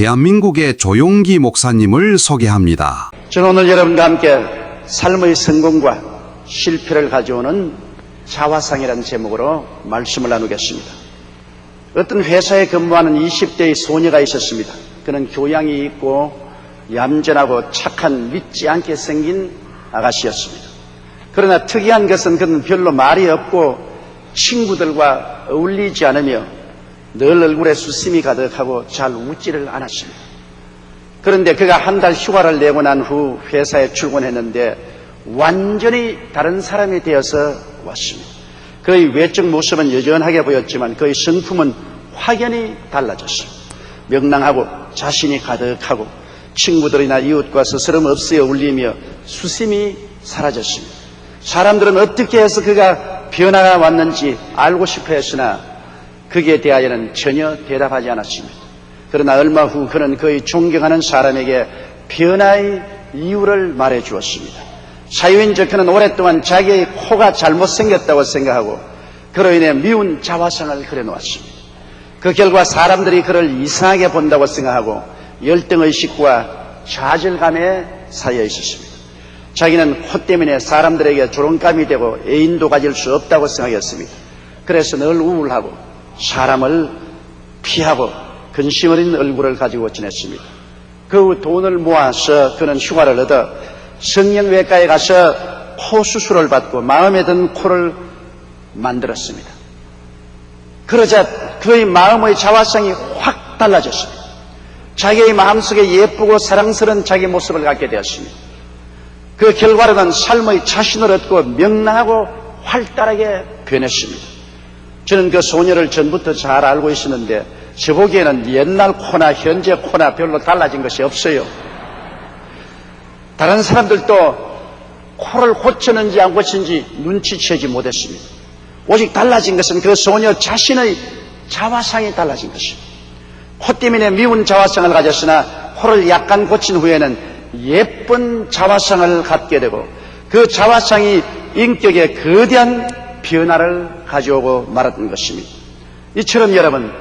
대한민국의 조용기 목사님을 소개합니다. 저는 오늘 여러분과 함께 삶의 성공과 실패를 가져오는 자화상이라는 제목으로 말씀을 나누겠습니다. 어떤 회사에 근무하는 20대의 소녀가 있었습니다. 그는 교양이 있고 얌전하고 착한 믿지 않게 생긴 아가씨였습니다. 그러나 특이한 것은 그는 별로 말이 없고 친구들과 어울리지 않으며 늘 얼굴에 수심이 가득하고 잘 웃지를 않았습니다. 그런데 그가 한 달 휴가를 내고 난 후 회사에 출근했는데 완전히 다른 사람이 되어서 왔습니다. 그의 외적 모습은 여전하게 보였지만 그의 성품은 확연히 달라졌습니다. 명랑하고 자신이 가득하고 친구들이나 이웃과 스스럼 없이 어울리며 수심이 사라졌습니다. 사람들은 어떻게 해서 그가 변화가 왔는지 알고 싶어 했으나 거기에 대하여는 전혀 대답하지 않았습니다. 그러나 얼마 후 그는 그의 존경하는 사람에게 변화의 이유를 말해 주었습니다. 사유인즉 그는 오랫동안 자기의 코가 잘못생겼다고 생각하고 그로 인해 미운 자화상을 그려놓았습니다. 그 결과 사람들이 그를 이상하게 본다고 생각하고 열등의식과 좌절감에 쌓여 있었습니다. 자기는 코 때문에 사람들에게 조롱감이 되고 애인도 가질 수 없다고 생각했습니다. 그래서 늘 우울하고 사람을 피하고 근심 어린 얼굴을 가지고 지냈습니다. 그 후 돈을 모아서 그는 휴가를 얻어 성형외과에 가서 코 수술을 받고 마음에 든 코를 만들었습니다. 그러자 그의 마음의 자화상이 확 달라졌습니다. 자기의 마음속에 예쁘고 사랑스러운 자기 모습을 갖게 되었습니다. 그 결과로는 삶의 자신을 얻고 명랑하고 활달하게 변했습니다. 저는 그 소녀를 전부터 잘 알고 있었는데 저 보기에는 옛날 코나 현재 코나 별로 달라진 것이 없어요. 다른 사람들도 코를 고쳤는지 안 고쳤는지 눈치채지 못했습니다. 오직 달라진 것은 그 소녀 자신의 자화상이 달라진 것입니다. 코 때문에 미운 자화상을 가졌으나 코를 약간 고친 후에는 예쁜 자화상을 갖게 되고 그 자화상이 인격에 거대한 변화를 가져오고 말았던 것입니다. 이처럼 여러분,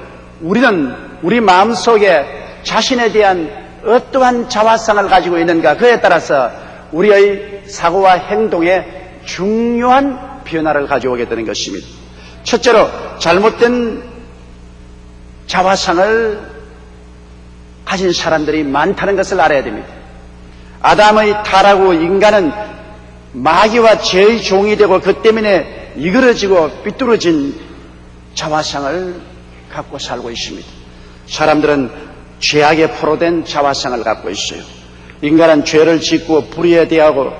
우리는 우리 마음속에 자신에 대한 어떠한 자화상을 가지고 있는가, 그에 따라서 우리의 사고와 행동에 중요한 변화를 가져오게 되는 것입니다. 첫째로 잘못된 자화상을 가진 사람들이 많다는 것을 알아야 됩니다. 아담의 타락 후 인간은 마귀와 죄의 종이 되고 그 때문에 이그러지고 삐뚤어진 자화상을 갖고 살고 있습니다. 사람들은 죄악에 포로된 자화상을 갖고 있어요. 인간은 죄를 짓고 불의에 대하고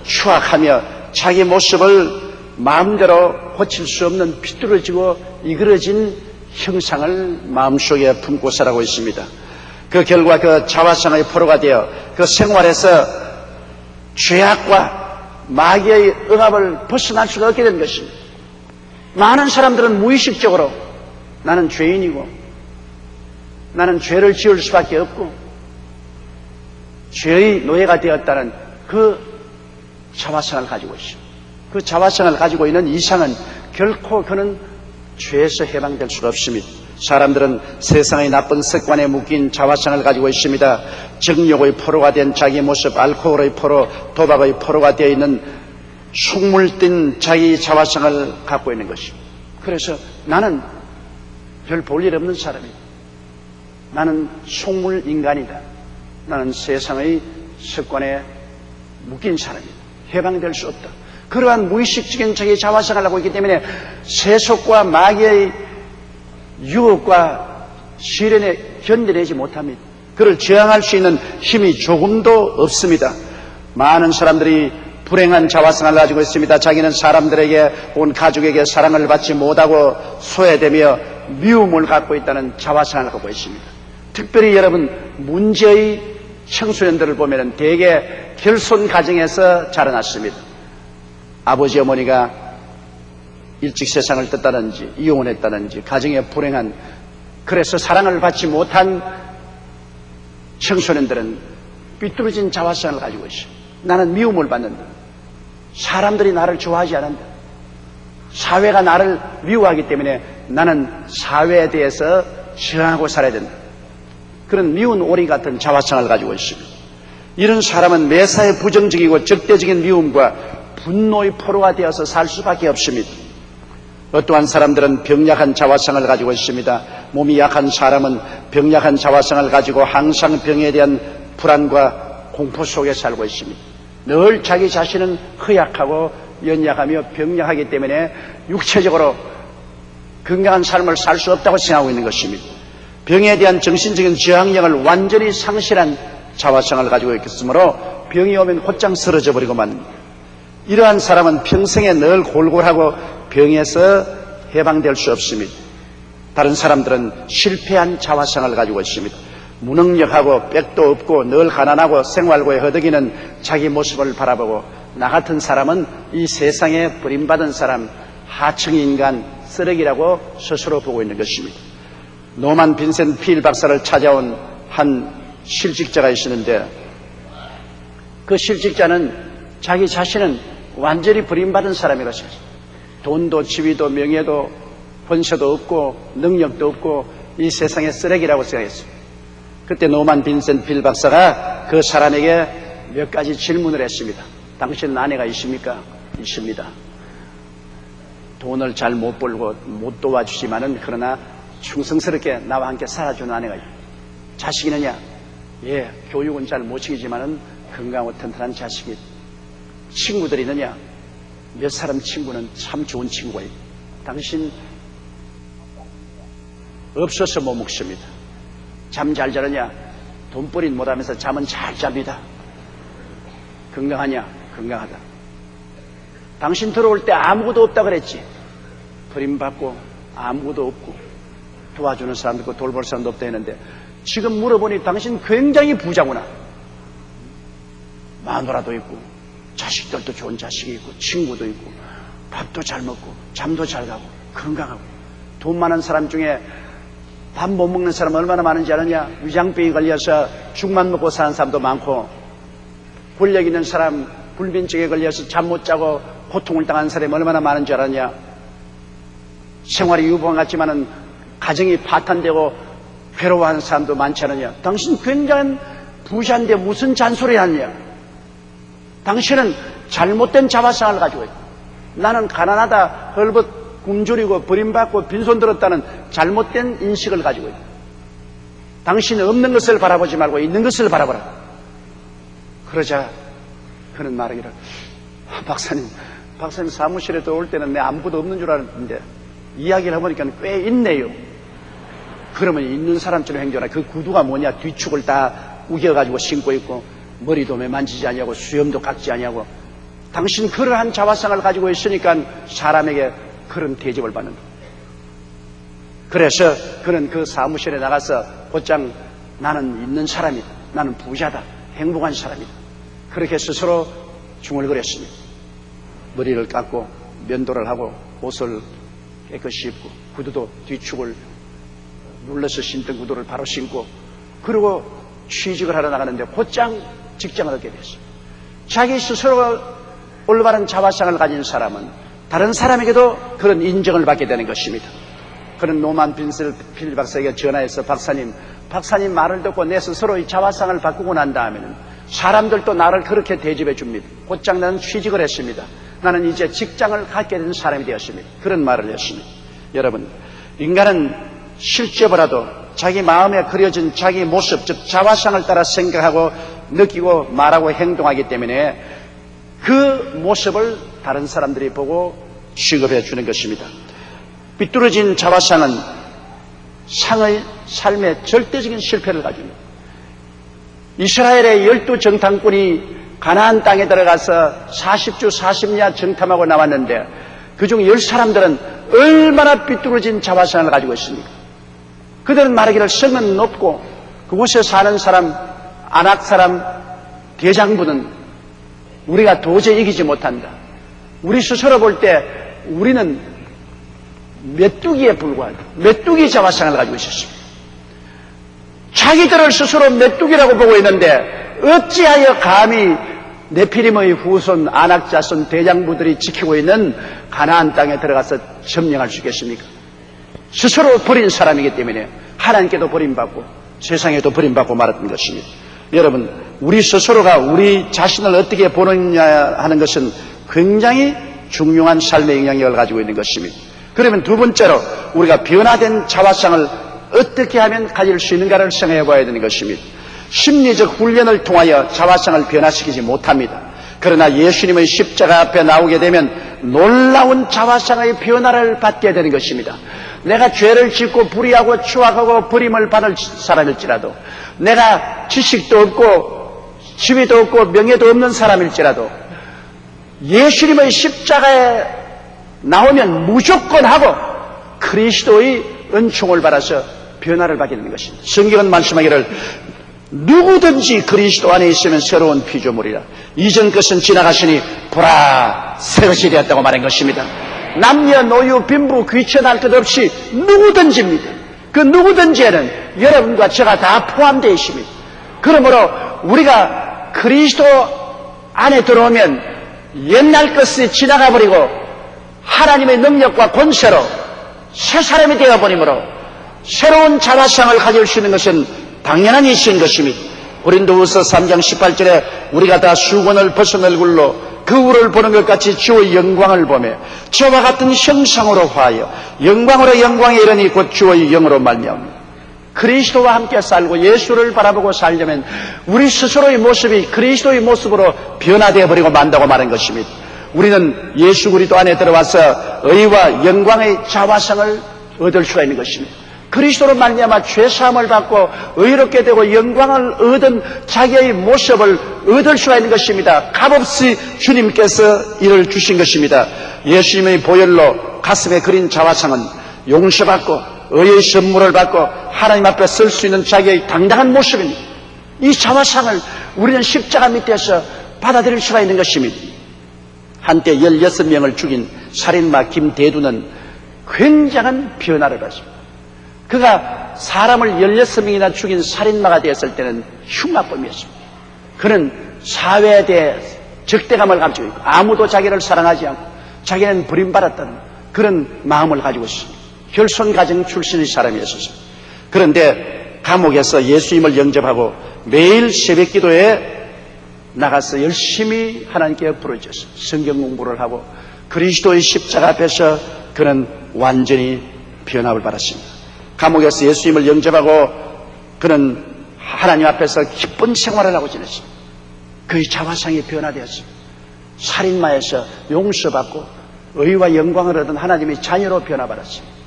추악하며 자기 모습을 마음대로 고칠 수 없는 삐뚤어지고 이그러진 형상을 마음속에 품고 살아가고 있습니다. 그 결과 그 자화상의 포로가 되어 그 생활에서 죄악과 마귀의 억압을 벗어날 수가 없게 된 것입니다. 많은 사람들은 무의식적으로 나는 죄인이고 나는 죄를 지을 수밖에 없고 죄의 노예가 되었다는 그 자화상을 가지고 있습니다. 그 자화상을 가지고 있는 이상은 결코 그는 죄에서 해방될 수가 없습니다. 사람들은 세상의 나쁜 습관에 묶인 자화상을 가지고 있습니다. 정욕의 포로가 된 자기 모습, 알코올의 포로, 도박의 포로가 되어 있는 속물된 자기 자화상을 갖고 있는 것입니다. 그래서 나는 별 볼 일 없는 사람이다. 나는 속물 인간이다. 나는 세상의 습관에 묶인 사람이다. 해방될 수 없다. 그러한 무의식적인 자기 자화상을 하고 있기 때문에 세속과 마귀의 유혹과 시련에 견뎌내지 못합니다. 그를 저항할 수 있는 힘이 조금도 없습니다. 많은 사람들이 불행한 자화상을 가지고 있습니다. 자기는 사람들에게, 온 가족에게 사랑을 받지 못하고 소외되며 미움을 갖고 있다는 자화상을 갖고 있습니다. 특별히 여러분, 문제의 청소년들을 보면 대개 결손 가정에서 자라났습니다. 아버지 어머니가 일찍 세상을 떴다든지 이혼했다든지 가정에 불행한, 그래서 사랑을 받지 못한 청소년들은 삐뚤어진 자화상을 가지고 있어요. 나는 미움을 받는다. 사람들이 나를 좋아하지 않는다. 사회가 나를 미워하기 때문에 나는 사회에 대해서 저항하고 살아야 된다. 그런 미운 오리 같은 자화상을 가지고 있습니다. 이런 사람은 매사에 부정적이고 적대적인 미움과 분노의 포로가 되어서 살 수밖에 없습니다. 어떠한 사람들은 병약한 자화상을 가지고 있습니다. 몸이 약한 사람은 병약한 자화상을 가지고 항상 병에 대한 불안과 공포 속에 살고 있습니다. 늘 자기 자신은 허약하고 연약하며 병약하기 때문에 육체적으로 건강한 삶을 살 수 없다고 생각하고 있는 것입니다. 병에 대한 정신적인 저항력을 완전히 상실한 자화상을 가지고 있겠으므로 병이 오면 곧장 쓰러져 버리고 맙니다. 이러한 사람은 평생에 늘 골골하고 병에서 해방될 수 없습니다. 다른 사람들은 실패한 자화상을 가지고 있습니다. 무능력하고 빽도 없고 늘 가난하고 생활고에 허덕이는 자기 모습을 바라보고 나 같은 사람은 이 세상에 버림받은 사람, 하층 인간, 쓰레기라고 스스로 보고 있는 것입니다. 노만 빈센트 필 박사를 찾아온 한 실직자가 있었는데 그 실직자는 자기 자신은 완전히 버림받은 사람이라고 했어요. 돈도 지위도 명예도 권세도 없고 능력도 없고 이 세상의 쓰레기라고 생각했어요. 그때 노만 빈센트 필 박사가 그 사람에게 몇 가지 질문을 했습니다. 당신은 아내가 있습니까? 있습니다. 돈을 잘 못 벌고 못 도와주지만은 그러나 충성스럽게 나와 함께 살아주는 아내가 있다. 자식이 있느냐? 예, 교육은 잘 못 시키지만은 건강하고 튼튼한 자식이 있다. 친구들이 있느냐? 몇 사람 친구는 참 좋은 친구가 있다. 당신 없어서 못 먹습니다. 잠 잘 자느냐? 돈벌이 못하면서 잠은 잘 잡니다. 건강하냐? 건강하다. 당신 들어올 때 아무것도 없다 그랬지. 버림받고 아무것도 없고 도와주는 사람도 없고 돌볼 사람도 없다 했는데 지금 물어보니 당신 굉장히 부자구나. 마누라도 있고 자식들도 좋은 자식이 있고 친구도 있고 밥도 잘 먹고 잠도 잘 가고 건강하고 돈 많은 사람 중에 밥 못 먹는 사람 얼마나 많은지 아느냐? 위장병이 걸려서 죽만 먹고 사는 사람도 많고 권력 있는 사람 불면증에 걸려서 잠 못 자고 고통을 당하는 사람이 얼마나 많은지 알았냐? 생활이 유보한 같지만은 가정이 파탄되고 괴로워하는 사람도 많지 않느냐? 당신 굉장한 부자인데 무슨 잔소리 하느냐? 당신은 잘못된 자화상을 가지고 있다. 나는 가난하다, 헐벗 굶주리고 버림받고 빈손 들었다는 잘못된 인식을 가지고 있다. 당신은 없는 것을 바라보지 말고 있는 것을 바라보라. 그러자 그는 말하기를 박사님 사무실에 들어올 때는 내 아무것도 없는 줄 알았는데 이야기를 해보니까 꽤 있네요. 그러면 있는 사람처럼 행동하라. 그 구두가 뭐냐? 뒤축을 다 우겨가지고 신고 있고 머리도 매만지지 아니하고 수염도 깎지 아니하고 당신 그러한 자화상을 가지고 있으니까 사람에게 그런 대접을 받는다. 그래서 그는 그 사무실에 나가서 곧장 나는 있는 사람이다. 나는 부자다. 행복한 사람이다. 그렇게 스스로 중얼거렸습니다. 머리를 깎고 면도를 하고 옷을 깨끗이 입고 구두도 뒤축을 눌러서 신던 구두를 바로 신고 그리고 취직을 하러 나가는데 곧장 직장을 얻게 됐어요. 자기 스스로 올바른 자화상을 가진 사람은 다른 사람에게도 그런 인정을 받게 되는 것입니다. 그는 노만 빈센트 필 박사에게 전화해서 박사님 말을 듣고 내 스스로 이 자화상을 바꾸고 난 다음에는 사람들도 나를 그렇게 대접해 줍니다. 곧장 나는 취직을 했습니다. 나는 이제 직장을 갖게 된 사람이 되었습니다. 그런 말을 했습니다. 여러분, 인간은 실제보다도 자기 마음에 그려진 자기 모습, 즉 자화상을 따라 생각하고 느끼고 말하고 행동하기 때문에 그 모습을 다른 사람들이 보고 취급해 주는 것입니다. 삐뚤어진 자화상은 상의 삶의 절대적인 실패를 가지고 있습니다. 이스라엘의 12정탐꾼이 가나안 땅에 들어가서 40주 40야 정탐하고 나왔는데 그중 10사람들은 얼마나 삐뚤어진 자화상을 가지고 있습니까? 그들은 말하기를 성은 높고 그곳에 사는 사람, 안악 사람, 대장부는 우리가 도저히 이기지 못한다. 우리 스스로 볼 때 우리는 메뚜기에 불과하다. 메뚜기 자화상을 가지고 있었습니다. 자기들을 스스로 메뚜기라고 보고 있는데 어찌하여 감히 네피림의 후손 아낙 자손 대장부들이 지키고 있는 가나안 땅에 들어가서 점령할 수 있겠습니까? 스스로 버린 사람이기 때문에 하나님께도 버림받고 세상에도 버림받고 말았던 것입니다. 여러분, 우리 스스로가 우리 자신을 어떻게 보느냐 하는 것은 굉장히 중요한 삶의 영향력을 가지고 있는 것입니다. 그러면 두 번째로 우리가 변화된 자화상을 어떻게 하면 가질 수 있는가를 생각해 봐야 되는 것입니다. 심리적 훈련을 통하여 자화상을 변화시키지 못합니다. 그러나 예수님의 십자가 앞에 나오게 되면 놀라운 자화상의 변화를 받게 되는 것입니다. 내가 죄를 짓고 불의하고 추악하고 버림을 받을 사람일지라도, 내가 지식도 없고 지위도 없고 명예도 없는 사람일지라도 예수님의 십자가에 나오면 무조건 하고 그리스도의 은총을 받아서 변화를 받게 되는 것입니다. 성경은 말씀하기를 누구든지 그리스도 안에 있으면 새로운 피조물이라. 이전 것은 지나가시니 보라 새 것이 되었다고 말한 것입니다. 남녀 노유 빈부 귀천할 것 없이 누구든지입니다. 그 누구든지에는 여러분과 제가 다 포함되어 있습니다. 그러므로 우리가 그리스도 안에 들어오면 옛날 것이 지나가 버리고 하나님의 능력과 권세로 새 사람이 되어버리므로 새로운 자화상을 가질 수 있는 것은 당연한 일인 것입니다. 고린도후서 3장 18절에 우리가 다 수건을 벗은 얼굴로 거울을 보는 것 같이 주의 영광을 보며 저와 같은 형상으로 화하여 영광으로 영광에 이르니 곧 주의 영으로 말미암아. 그리스도와 함께 살고 예수를 바라보고 살려면 우리 스스로의 모습이 그리스도의 모습으로 변화되어 버리고 만다고 말한 것입니다. 우리는 예수 그리스도 안에 들어와서 의와 영광의 자화상을 얻을 수가 있는 것입니다. 그리스도로 말미암아 죄사함을 받고 의롭게 되고 영광을 얻은 자기의 모습을 얻을 수가 있는 것입니다. 값없이 주님께서 이를 주신 것입니다. 예수님의 보혈로 가슴에 그린 자화상은 용서받고 의의 선물을 받고 하나님 앞에 설 수 있는 자기의 당당한 모습입니다. 이 자화상을 우리는 십자가 밑에서 받아들일 수가 있는 것입니다. 한때 16명을 죽인 살인마 김대두는 굉장한 변화를 받습니다. 그가 사람을 16명이나 죽인 살인마가 되었을 때는 흉악범이었습니다. 그는 사회에 대해 적대감을 가지고 있고 아무도 자기를 사랑하지 않고 자기는 버림받았다는 그런 마음을 가지고 있습니다. 혈손가정 출신의 사람이었습니다. 그런데 감옥에서 예수님을 영접하고 매일 새벽 기도에 나가서 열심히 하나님께 부르짖었습니다. 성경 공부를 하고 그리스도의 십자가 앞에서 그는 완전히 변화를 받았습니다. 감옥에서 예수님을 영접하고 그는 하나님 앞에서 기쁜 생활을 하고 지냈습니다. 그의 자화상이 변화되었습니다. 살인마에서 용서받고 의와 영광을 얻은 하나님의 자녀로 변화받았습니다.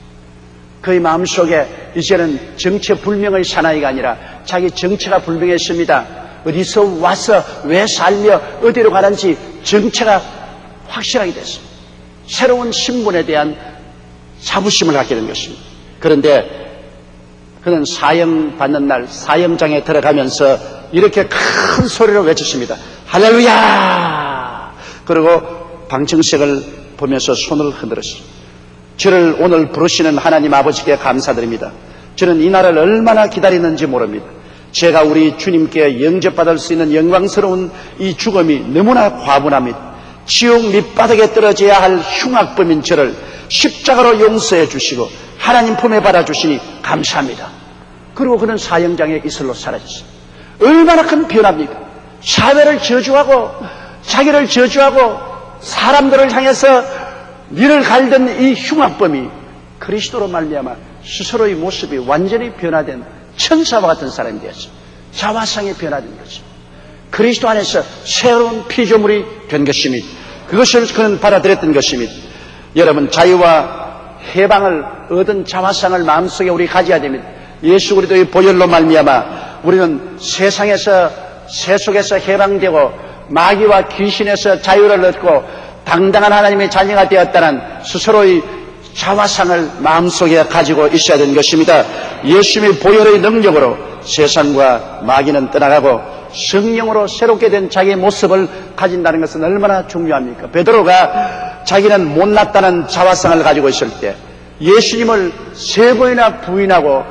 그의 마음속에 이제는 정체불명의 사나이가 아니라 자기 정체가 불명했습니다. 어디서 와서 왜 살며 어디로 가는지 정체가 확실하게 됐습니다. 새로운 신분에 대한 자부심을 갖게 된 것입니다. 그런데 그는 사형받는 날 사형장에 들어가면서 이렇게 큰 소리로 외쳤습니다. 할렐루야! 그리고 방청석을 보면서 손을 흔들었습니다. 저를 오늘 부르시는 하나님 아버지께 감사드립니다. 저는 이 날을 얼마나 기다리는지 모릅니다. 제가 우리 주님께 영접받을 수 있는 영광스러운 이 죽음이 너무나 과분합니다. 지옥 밑바닥에 떨어져야 할 흉악범인 저를 십자가로 용서해 주시고 하나님 품에 받아주시니 감사합니다. 그리고 그는 사형장에 이슬로 사라졌어요. 얼마나 큰 변화입니까? 사회를 저주하고 자기를 저주하고 사람들을 향해서 이를 갈던 이 흉악범이 그리스도로 말미암아 스스로의 모습이 완전히 변화된 천사와 같은 사람이 되었습니다. 자화상이 변화된 것입니다. 그리스도 안에서 새로운 피조물이 된 것입니다. 그것을 그는 받아들였던 것입니다. 여러분, 자유와 해방을 얻은 자화상을 마음속에 우리 가져야 됩니다. 예수 그리스도의 보혈로 말미암아 우리는 세상에서 세속에서 해방되고 마귀와 귀신에서 자유를 얻고 당당한 하나님의 자녀가 되었다는 스스로의 자화상을 마음속에 가지고 있어야 되는 것입니다. 예수님의 보혈의 능력으로 세상과 마귀는 떠나가고 성령으로 새롭게 된 자기의 모습을 가진다는 것은 얼마나 중요합니까? 베드로가 자기는 못났다는 자화상을 가지고 있을 때 예수님을 3번이나 부인하고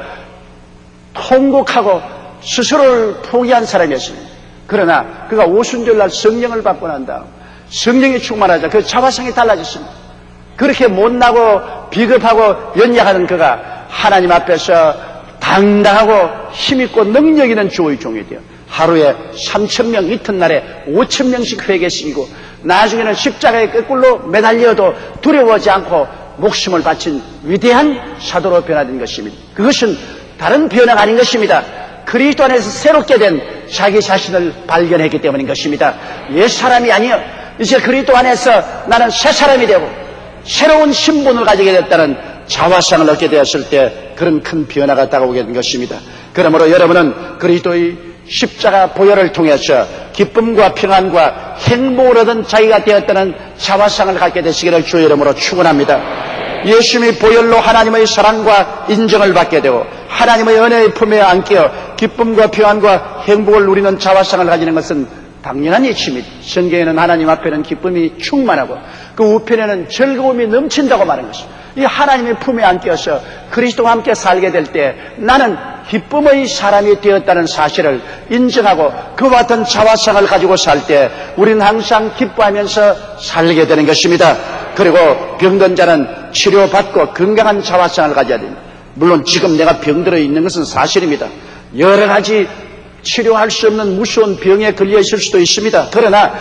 통곡하고 스스로를 포기한 사람이었습니다. 그러나 그가 오순절날 성령을 받고 난 다음 성령이 충만하자 그 자화상이 달라졌습니다. 그렇게 못나고 비겁하고 연약하는 그가 하나님 앞에서 당당하고 힘있고 능력 있는 주의 종이 되어 하루에 3,000명, 이튿날에 5,000명씩 회개시키고 나중에는 십자가의 꾀꿀로 매달려도 두려워하지 않고 목숨을 바친 위대한 사도로 변화된 것입니다. 그것은 다른 변화가 아닌 것입니다. 그리스도 안에서 새롭게 된 자기 자신을 발견했기 때문인 것입니다. 옛 사람이 아니요, 이제 그리스도 안에서 나는 새 사람이 되고 새로운 신분을 가지게 됐다는 자화상을 얻게 되었을 때 그런 큰 변화가 다가오게 된 것입니다. 그러므로 여러분은 그리스도의 십자가 보혈을 통해서 기쁨과 평안과 행복을 얻은 자기가 되었다는 자화상을 갖게 되시기를 주의 이름으로 축원합니다. 예수님의 보혈로 하나님의 사랑과 인정을 받게 되고 하나님의 은혜의 품에 안겨 기쁨과 평안과 행복을 누리는 자화상을 가지는 것은 당연한 이치입니다. 성경에는 하나님 앞에는 기쁨이 충만하고 그 우편에는 즐거움이 넘친다고 말하는 것입니다. 이 하나님의 품에 안겨서 그리스도와 함께 살게 될 때 나는 기쁨의 사람이 되었다는 사실을 인정하고 그와 같은 자화상을 가지고 살 때 우리는 항상 기뻐하면서 살게 되는 것입니다. 그리고 병든 자는 치료받고 건강한 자화상을 가져야 됩니다. 물론 지금 내가 병들어 있는 것은 사실입니다. 여러 가지 치료할 수 없는 무서운 병에 걸려 있을 수도 있습니다. 그러나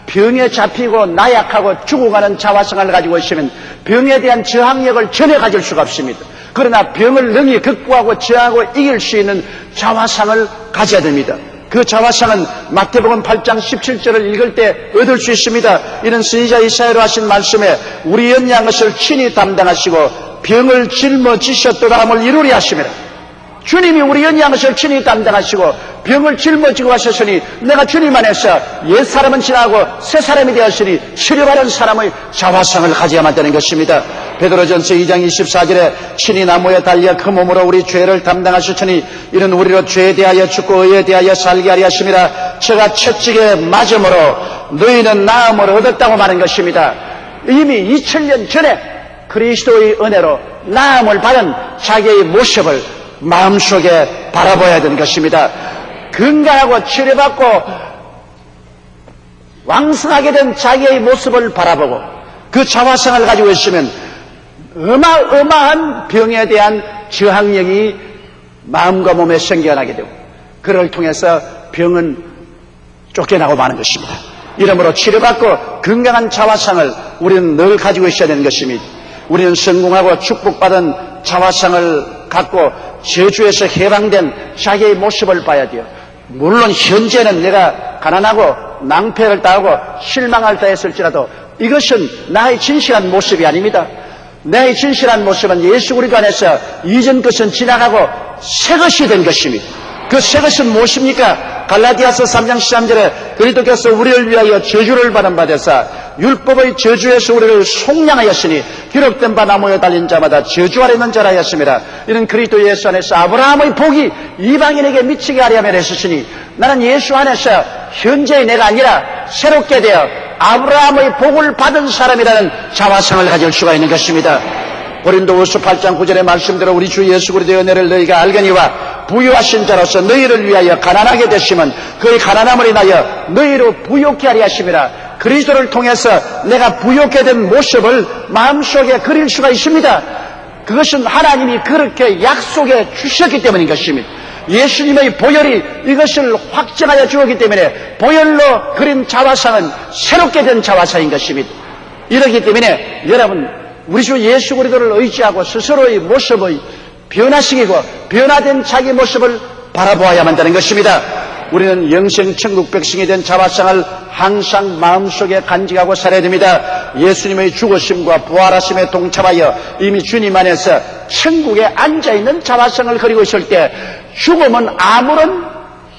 병에 잡히고 나약하고 죽어가는 자화상을 가지고 있으면 병에 대한 저항력을 전혀 가질 수가 없습니다. 그러나 병을 능히 극복하고 저항하고 이길 수 있는 자화상을 가져야 됩니다. 그 자화상은 마태복음 8장 17절을 읽을 때 얻을 수 있습니다. 이는 선지자 이사야로 하신 말씀에 우리 연약한 것을 친히 담당하시고 병을 짊어지셨도다 함을 이루리 하심이라. 주님이 우리 연약한 것을 친히 담당하시고 병을 짊어지고 가셨으니 내가 주님 안에서 옛사람은 지나고 새사람이 되었으니 치료받은 사람의 자화상을 가져야만 되는 것입니다. 베드로전서 2장 24절에 친히 나무에 달려 그 몸으로 우리 죄를 담당하셨으니 이는 우리로 죄에 대하여 죽고 의에 대하여 살게 하리 하심이라. 저가 채찍에 맞음으로 너희는 나음을 얻었다고 말한 것입니다. 이미 2000년 전에 그리스도의 은혜로 나음을 받은 자기의 모습을 마음속에 바라봐야 되는 것입니다. 건강하고 치료받고 왕성하게 된 자기의 모습을 바라보고 그 자화상을 가지고 있으면 어마어마한 병에 대한 저항력이 마음과 몸에 생겨나게 되고 그를 통해서 병은 쫓겨나고 마는 것입니다. 이러므로 치료받고 건강한 자화상을 우리는 늘 가지고 있어야 되는 것입니다. 우리는 성공하고 축복받은 자화상을 갖고 저주에서 해방된 자기의 모습을 봐야 돼요. 물론 현재는 내가 가난하고 낭패를 당하고 실망을 당했을지라도 이것은 나의 진실한 모습이 아닙니다. 나의 진실한 모습은 예수 그리스도 안에서 이전 것은 지나가고 새 것이 된 것입니다. 그 새 것은 무엇입니까? 갈라디아서 3장 13절에 그리스도께서 우리를 위하여 저주를 받은 바 되사 율법의 저주에서 우리를 속량하였으니 기록된 바 나무에 달린 자마다 저주 아래 있는 자라 하였습니다. 이는 그리스도 예수 안에서 아브라함의 복이 이방인에게 미치게 하려 함에 했으니 나는 예수 안에서 현재의 내가 아니라 새롭게 되어 아브라함의 복을 받은 사람이라는 자화상을 가질 수가 있는 것입니다. 고린도후서 8장 9절의 말씀대로 우리 주 예수 그리스도의 은혜를 너희가 알거니와 부유하신 자로서 너희를 위하여 가난하게 되시면 그의 가난함을 인하여 너희로 부욕케 하리 하심이라. 그리스도를 통해서 내가 부욕케 된 모습을 마음속에 그릴 수가 있습니다. 그것은 하나님이 그렇게 약속해 주셨기 때문인 것입니다. 예수님의 보혈이 이것을 확정하여 주었기 때문에 보혈로 그린 자화상은 새롭게 된 자화상인 것입니다. 이렇기 때문에 여러분 우리 주 예수 그리스도를 의지하고 스스로의 모습의 변화시키고 변화된 자기 모습을 바라보아야만 되는 것입니다. 우리는 영생 천국 백성이 된 자화상을 항상 마음속에 간직하고 살아야 됩니다. 예수님의 죽으심과 부활하심에 동참하여 이미 주님 안에서 천국에 앉아있는 자화상을 그리고 있을 때 죽음은 아무런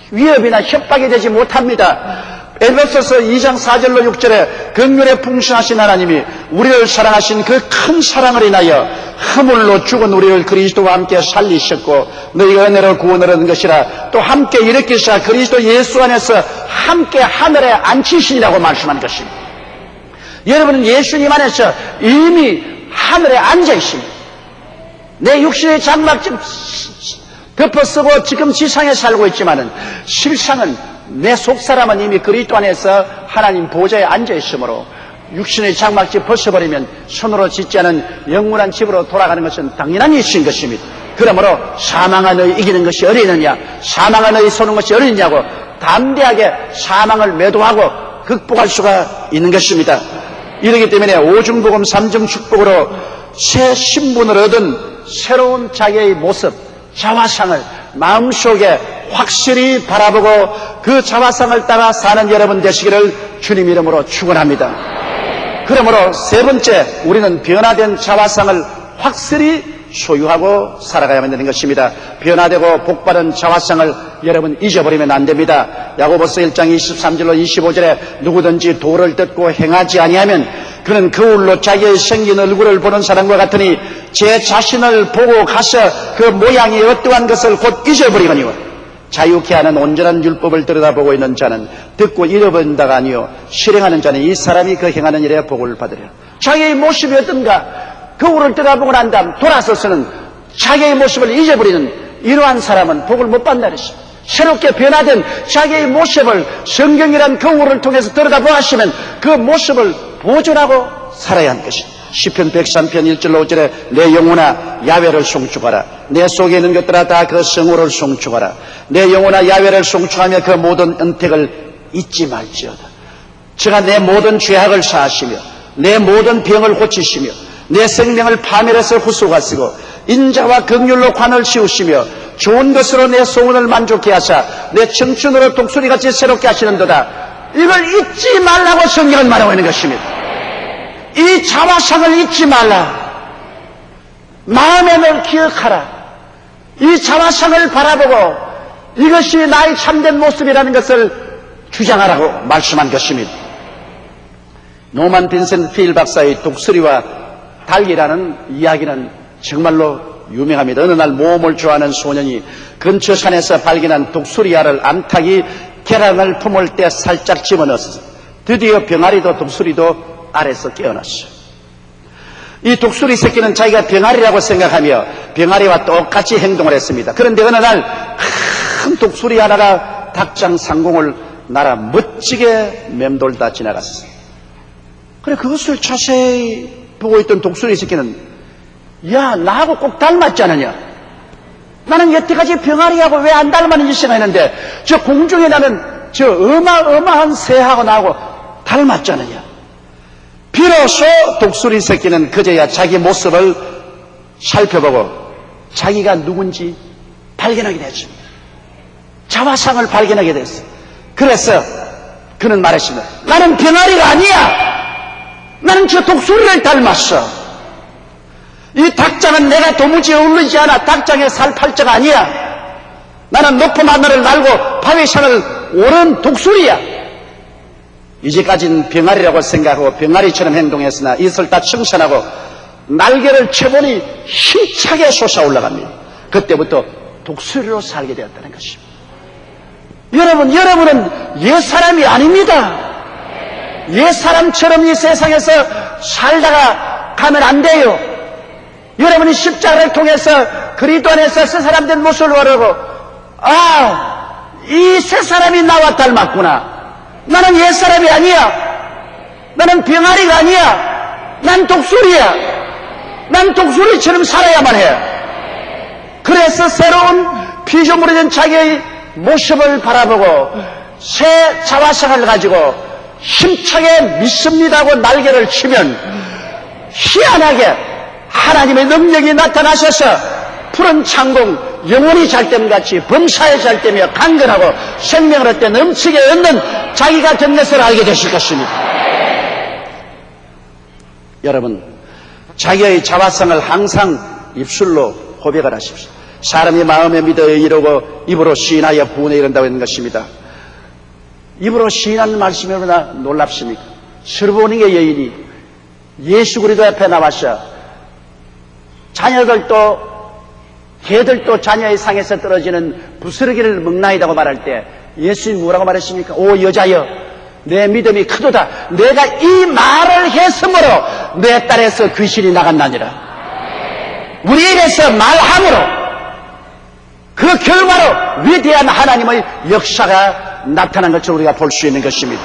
위협이나 협박이 되지 못합니다. 에베소서 2장 4절로 6절에 긍휼에 풍성하신 하나님이 우리를 사랑하신 그 큰 사랑을 인하여 허물로 죽은 우리를 그리스도와 함께 살리셨고 너희가 은혜로 구원을 얻은 것이라 또 함께 일으키사 그리스도 예수 안에서 함께 하늘에 앉히시니라고 말씀한 것입니다. 여러분은 예수님 안에서 이미 하늘에 앉아 있습니다. 내 육신의 장막집 덮어쓰고 지금 지상에 살고 있지만은 실상은 내 속사람은 이미 그리스도 안에서 하나님 보좌에 앉아 있으므로 육신의 장막집 벗어버리면 손으로 짓지 않은 영원한 집으로 돌아가는 것은 당연한 일인 것입니다. 그러므로 사망을 너희 이기는 것이 어리느냐, 사망을 너희 쏘는 것이 어리느냐고 담대하게 사망을 매도하고 극복할 수가 있는 것입니다. 이러기 때문에 오중복음 삼중축복으로 새 신분을 얻은 새로운 자기의 모습, 자화상을 마음속에 확실히 바라보고 그 자화상을 따라 사는 여러분 되시기를 주님 이름으로 축원합니다. 그러므로 세 번째, 우리는 변화된 자화상을 확실히 소유하고 살아가야만 되는 것입니다. 변화되고 복받은 자화상을 여러분 잊어버리면 안 됩니다. 야고보서 1장 23절로 25절에 누구든지 도를 듣고 행하지 아니하면 그는 거울로 자기의 생긴 얼굴을 보는 사람과 같으니 제 자신을 보고 가서 그 모양이 어떠한 것을 곧 잊어버리거니와 자유케 하는 온전한 율법을 들여다보고 있는 자는 듣고 잃어버린다가 아니요 실행하는 자는 이 사람이 그 행하는 일에 복을 받으리라. 자기의 모습이 어떤가 거울을 들여다보고 난 다음 돌아서서는 자기의 모습을 잊어버리는 이러한 사람은 복을 못 받는다 그랬습니다. 새롭게 변화된 자기의 모습을 성경이란 거울을 통해서 들여다보았으면 그 모습을 보존하고 살아야 하는 것입니다. 시편 103편 1절로 5절에 내 영혼아 야훼를 송축하라. 내 속에 있는 것들아 다 그 성호를 송축하라. 내 영혼아 야훼를 송축하며 그 모든 은택을 잊지 말지어다. 저가 내 모든 죄악을 사하시며 내 모든 병을 고치시며 내 생명을 파멸해서 후속하시고 인자와 긍휼로 관을 씌우시며 좋은 것으로 내 소원을 만족케 하사 내 청춘으로 독수리같이 새롭게 하시는도다. 이걸 잊지 말라고 성경은 말하고 있는 것입니다. 이 자화상을 잊지 말라. 마음에 늘 기억하라. 이 자화상을 바라보고 이것이 나의 참된 모습이라는 것을 주장하라고 말씀한 것입니다. 노만 빈센트 필 박사의 독수리와 닭이라는 이야기는 정말로 유명합니다. 어느 날 모험을 좋아하는 소년이 근처 산에서 발견한 독수리알을 암탉이 계란을 품을 때 살짝 집어넣었어. 드디어 병아리도 독수리도 알에서 깨어났어요. 이 독수리 새끼는 자기가 병아리라고 생각하며 병아리와 똑같이 행동을 했습니다. 그런데 어느 날 큰 독수리 하나가 닭장 상공을 날아 멋지게 맴돌다 지나갔어요. 그래 그것을 자세히 보고 있던 독수리 새끼는 야 나하고 꼭 닮았지 않느냐. 나는 여태까지 병아리하고 왜 안 닮았는지 생각했는데 저 공중에 나는 저 어마어마한 새하고 나하고 닮았지 않느냐. 비로소 독수리 새끼는 그제야 자기 모습을 살펴보고 자기가 누군지 발견하게 됐습니다. 자화상을 발견하게 됐어요. 그래서 그는 말했습니다. 나는 병아리가 아니야. 나는 저 독수리를 닮았어. 이 닭장은 내가 도무지 어울리지 않아. 닭장의 살팔자가 아니야. 나는 높은 하늘을 날고 바위산을 오른 독수리야. 이제까지는 병아리라고 생각하고 병아리처럼 행동했으나 이것을 다 청산하고 날개를 쳐보니 힘차게 솟아올라갑니다. 그때부터 독수리로 살게 되었다는 것입니다. 여러분은 옛사람이 아닙니다. 옛사람처럼 이 세상에서 살다가 가면 안 돼요. 여러분이 십자가를 통해서 그리스도 안에서 새 사람된 모습을 바라고 이 새 사람이 나와 닮았구나. 나는 옛사람이 아니야. 나는 병아리가 아니야. 난 독수리야. 난 독수리처럼 살아야만 해. 그래서 새로운 피조물이 된 자기의 모습을 바라보고 새 자화상을 가지고 힘차게 믿습니다고 날개를 치면 희한하게 하나님의 능력이 나타나셔서 푸른 창공 영원히 잘됨같이 범사에 잘되며 강건하고 생명을 얻되 넘치게 얻는 자기가 된 것을 알게 되실 것입니다. 여러분 자기의 자화상을 항상 입술로 고백을 하십시오. 사람이 마음에 믿어 이르고 입으로 시인하여 부은에 이른다고 했는 것입니다. 입으로 시인하는 말씀이 얼마나 놀랍습니까? 스르보닝의 여인이 예수 그리스도 앞에 나와서 자녀들도 개들도 자녀의 상에서 떨어지는 부스러기를 먹나이다고 말할 때 예수님이 뭐라고 말했습니까? 오 여자여 내 믿음이 크도다. 내가 이 말을 했으므로 내 딸에서 귀신이 나갔나니라. 우리 입에서 말함으로 그 결과로 위대한 하나님의 역사가 나타난 것을 우리가 볼 수 있는 것입니다.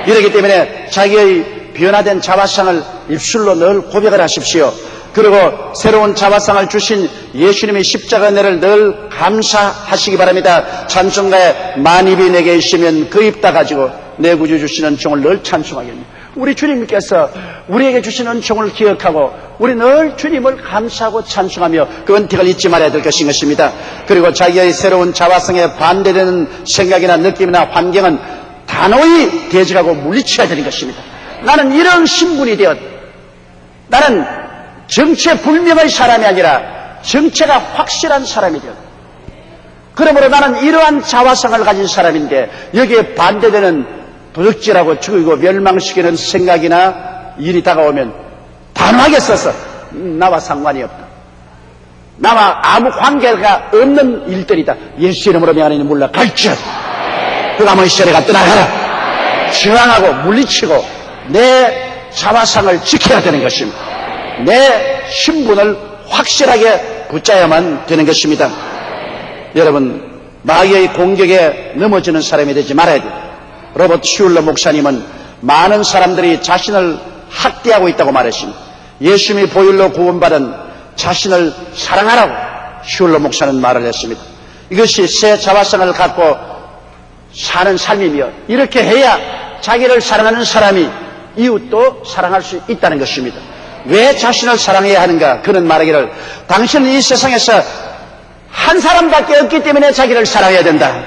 이렇기 때문에 자기의 변화된 자화상을 입술로 늘 고백을 하십시오. 그리고 새로운 자화상을 주신 예수님의 십자가 은혜를 늘 감사하시기 바랍니다. 찬송가에 만입이 내게 있으면 그 입 다 가지고 내 구주 주시는 종을 늘 찬송하겠습니다. 우리 주님께서 우리에게 주신 은총을 기억하고 우리 늘 주님을 감사하고 찬송하며 그 은택을 잊지 말아야 될 것입니다. 그리고 자기의 새로운 자화성에 반대되는 생각이나 느낌이나 환경은 단호히 대적하고 물리쳐야 되는 것입니다. 나는 이런 신분이 되었, 나는 정체 불명의 사람이 아니라 정체가 확실한 사람이 되었, 그러므로 나는 이러한 자화성을 가진 사람인데 여기에 반대되는 도적질하고 죽이고 멸망시키는 생각이나 일이 다가오면 단호하게 써서 나와 상관이 없다, 나와 아무 관계가 없는 일들이다, 예수 이름으로 명하노니 물러갈지어다. 그가 뭐 시절에가 떠나가라. 저항하고 물리치고 내 자화상을 지켜야 되는 것입니다. 내 신분을 확실하게 붙잡아야만 되는 것입니다. 여러분, 마귀의 공격에 넘어지는 사람이 되지 말아야 돼요. 로버트 슐러 목사님은 많은 사람들이 자신을 학대하고 있다고 말했습니다. 예수님이 보혈로 구원받은 자신을 사랑하라고 슐러 목사는 말을 했습니다. 이것이 새 자화성을 갖고 사는 삶이며 이렇게 해야 자기를 사랑하는 사람이 이웃도 사랑할 수 있다는 것입니다. 왜 자신을 사랑해야 하는가? 그는 말하기를 당신은 이 세상에서 한 사람밖에 없기 때문에 자기를 사랑해야 된다.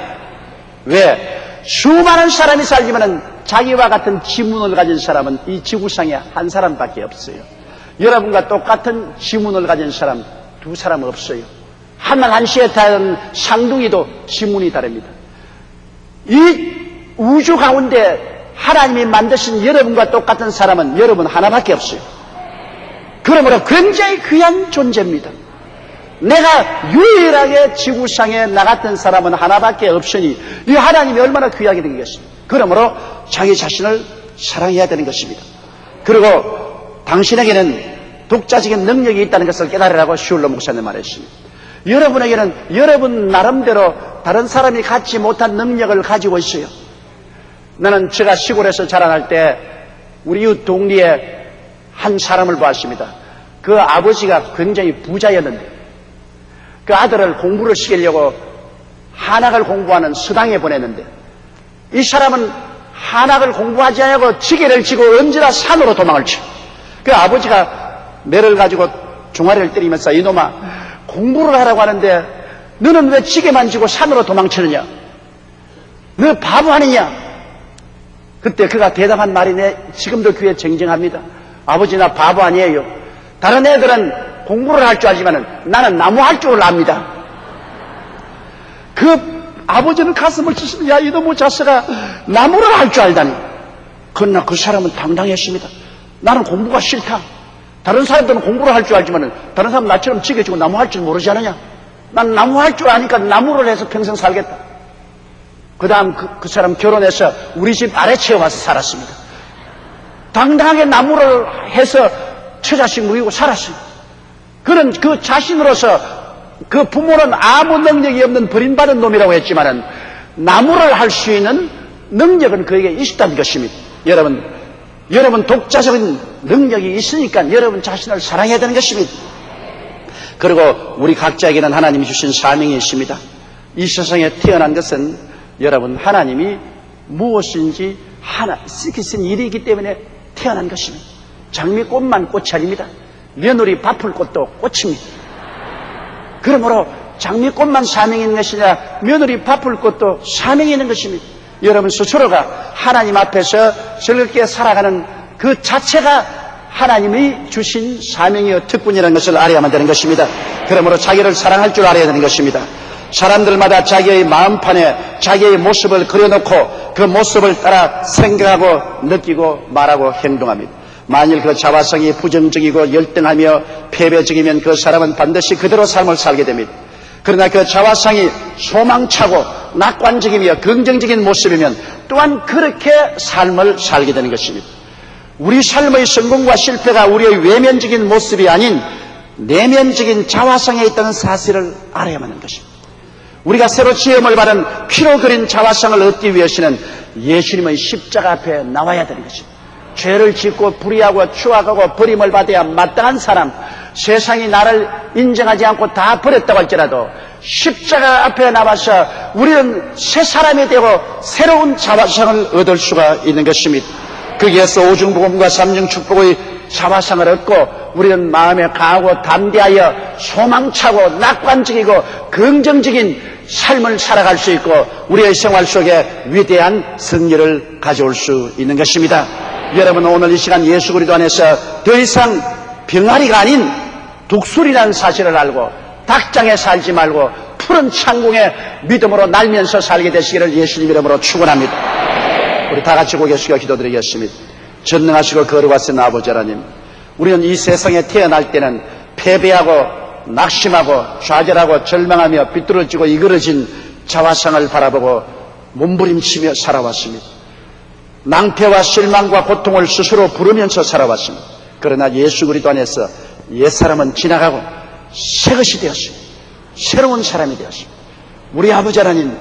왜? 수많은 사람이 살지만은 자기와 같은 지문을 가진 사람은 이 지구상에 한 사람밖에 없어요. 여러분과 똑같은 지문을 가진 사람 두 사람 없어요. 하늘 한시에 타는 상둥이도 지문이 다릅니다. 이 우주 가운데 하나님이 만드신 여러분과 똑같은 사람은 여러분 하나밖에 없어요. 그러므로 굉장히 귀한 존재입니다. 내가 유일하게 지구상에 나 같은 사람은 하나밖에 없으니 이 하나님이 얼마나 귀하게 된 것입니다. 그러므로 자기 자신을 사랑해야 되는 것입니다. 그리고 당신에게는 독자적인 능력이 있다는 것을 깨달으라고 슐러 목사님 말했습니다. 여러분에게는 여러분 나름대로 다른 사람이 갖지 못한 능력을 가지고 있어요. 나는 제가 시골에서 자라날 때 우리 이웃 동리에 한 사람을 보았습니다. 그 아버지가 굉장히 부자였는데 그 아들을 공부를 시키려고 한학을 공부하는 수당에 보냈는데 이 사람은 한학을 공부하지 않고 지게를 지고 언제나 산으로 도망을 쳐. 그 아버지가 매를 가지고 종아리를 때리면서 이놈아 공부를 하라고 하는데 너는 왜 지게만 지고 산으로 도망치느냐? 너 바보 아니냐? 그때 그가 대답한 말이 내 지금도 귀에 쟁쟁합니다. 아버지 나 바보 아니에요. 다른 애들은 공부를 할 줄 알지만 나는 나무 할 줄 압니다. 그 아버지는 가슴을 치시면 야 이놈의 자식아 나무를 할 줄 알다니. 그러나 그 사람은 당당했습니다. 나는 공부가 싫다. 다른 사람들은 공부를 할 줄 알지만 다른 사람 나처럼 지게지고 나무 할 줄 모르지 않느냐. 난 나무 할 줄 아니까 나무를 해서 평생 살겠다. 그 다음 그 사람 결혼해서 우리 집 아래채에 와서 살았습니다. 당당하게 나무를 해서 처자식 먹이고 살았어요. 그는 그 자신으로서 그 부모는 아무 능력이 없는 버림받은 놈이라고 했지만은 나무를 할 수 있는 능력은 그에게 있었다는 것입니다. 여러분 독자적인 능력이 있으니까 여러분 자신을 사랑해야 되는 것입니다. 그리고 우리 각자에게는 하나님이 주신 사명이 있습니다. 이 세상에 태어난 것은 여러분 하나님이 무엇인지 하나 시키신 일이기 때문에 태어난 것입니다. 장미꽃만 꽃이 아닙니다. 며느리 바쁠 꽃도 꽃입니다. 그러므로 장미꽃만 사명이 있는 것이 아니라 며느리 바쁠 꽃도 사명이 있는 것입니다. 여러분 스스로가 하나님 앞에서 즐겁게 살아가는 그 자체가 하나님이 주신 사명이요 특권이라는 것을 알아야만 되는 것입니다. 그러므로 자기를 사랑할 줄 알아야 되는 것입니다. 사람들마다 자기의 마음판에 자기의 모습을 그려놓고 그 모습을 따라 생각하고 느끼고 말하고 행동합니다. 만일 그 자화성이 부정적이고 열등하며 패배적이면 그 사람은 반드시 그대로 삶을 살게 됩니다. 그러나 그 자화성이 소망차고 낙관적이며 긍정적인 모습이면 또한 그렇게 삶을 살게 되는 것입니다. 우리 삶의 성공과 실패가 우리의 외면적인 모습이 아닌 내면적인 자화성에 있다는 사실을 알아야만 하는 것입니다. 우리가 새로 지음을 받은 피로 그린 자화성을 얻기 위해서는 예수님의 십자가 앞에 나와야 되는 것입니다. 죄를 짓고 불의하고 추악하고 버림을 받아야 마땅한 사람, 세상이 나를 인정하지 않고 다 버렸다고 할지라도 십자가 앞에 나와서 우리는 새 사람이 되고 새로운 자화상을 얻을 수가 있는 것입니다. 거기에서 오중복음과 삼중축복의 자화상을 얻고 우리는 마음에 강하고 담대하여 소망차고 낙관적이고 긍정적인 삶을 살아갈 수 있고 우리의 생활 속에 위대한 승리를 가져올 수 있는 것입니다. 여러분, 오늘 이 시간 예수 그리스도 안에서 더 이상 병아리가 아닌 독수리라는 사실을 알고 닭장에 살지 말고 푸른 창공에 믿음으로 날면서 살게 되시기를 예수님 이름으로 축원합니다. 우리 다 같이 고개 숙여 기도드리겠습니다. 전능하시고 거룩하신 아버지 하나님, 우리는 이 세상에 태어날 때는 패배하고 낙심하고 좌절하고 절망하며 비뚤어지고 이그러진 자화상을 바라보고 몸부림치며 살아왔습니다. 낭패와 실망과 고통을 스스로 부르면서 살아왔습니다. 그러나 예수 그리스도 안에서 옛사람은 지나가고 새것이 되었습니다. 새로운 사람이 되었습니다. 우리 아버지 하나님,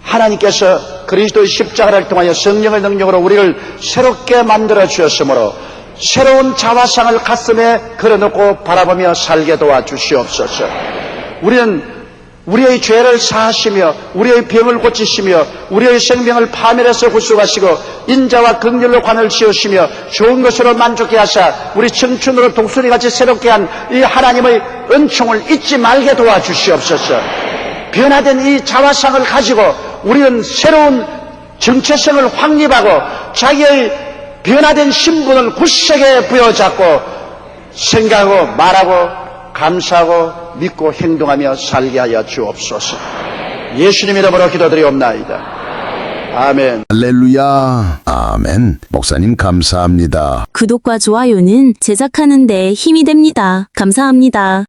하나님께서 그리스도의 십자가를 통하여 성령의 능력으로 우리를 새롭게 만들어 주었으므로 새로운 자화상을 가슴에 걸어놓고 바라보며 살게 도와주시옵소서. 우리는 우리의 죄를 사하시며 우리의 병을 고치시며 우리의 생명을 파멸해서 구속하시고 인자와 긍휼로 관을 씌우시며 좋은 것으로 만족해 하사 우리 청춘으로 독수리같이 새롭게 한 이 하나님의 은총을 잊지 말게 도와주시옵소서. 변화된 이 자화상을 가지고 우리는 새로운 정체성을 확립하고 자기의 변화된 신분을 굳세게 부여잡고 생각하고 말하고 감사하고 믿고 행동하며 살게 하여 주옵소서. 예수님 이름으로 기도드리옵나이다. 아멘. 할렐루야. 아멘. 목사님 감사합니다. 구독과 좋아요는 제작하는 데 힘이 됩니다. 감사합니다.